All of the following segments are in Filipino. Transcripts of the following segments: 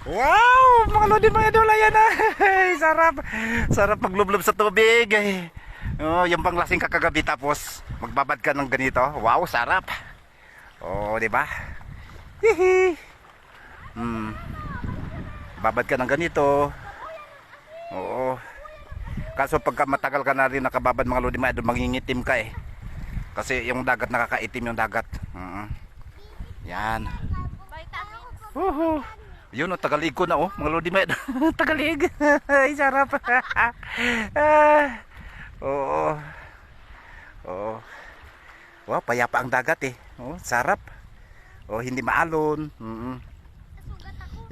Wow! Mga lodi mga idol, ayan na. Sarap. Sarap maglublob sa tubig. Oh, yung panglasing ka kagabi tapos magbabad ka ng ganito. Wow, sarap. Oh, di ba? Hihi. Babad ka ng ganito. Oo. Kaso pagka matagal ka na rin nakababad mga lodi mga idol, mangingitim ka eh. Kasi yung dagat nakakaitim yung dagat. Yan. Yun o, tagalig ko na oh, mga lodi mga idol. Tagalig. Ay, sarap. Oo. Oo. Wow, payapa ang dagat eh. Oh, sarap. Oh, hindi maalon.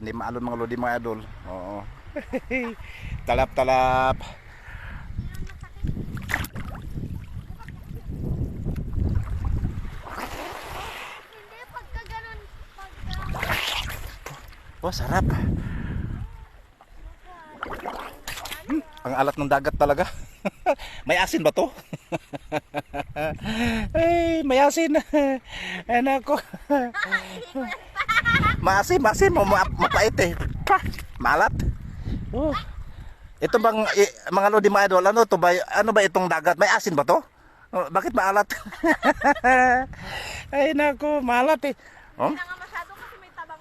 Hindi maalon mga lodi mga idol. Oo. Talap-talap. Oh, sarap. Ang alat ng dagat talaga. May asin ba to? Ay, may asin. Anak ko. Maasim, mapait eh. Malat. Oh. Ito bang mga lodi mga idol, ano ba itong dagat? May asin ba to? Oh, bakit maalat? Ay nako, malat eh. Oh? Hindi na nga masyado kasi may tabang.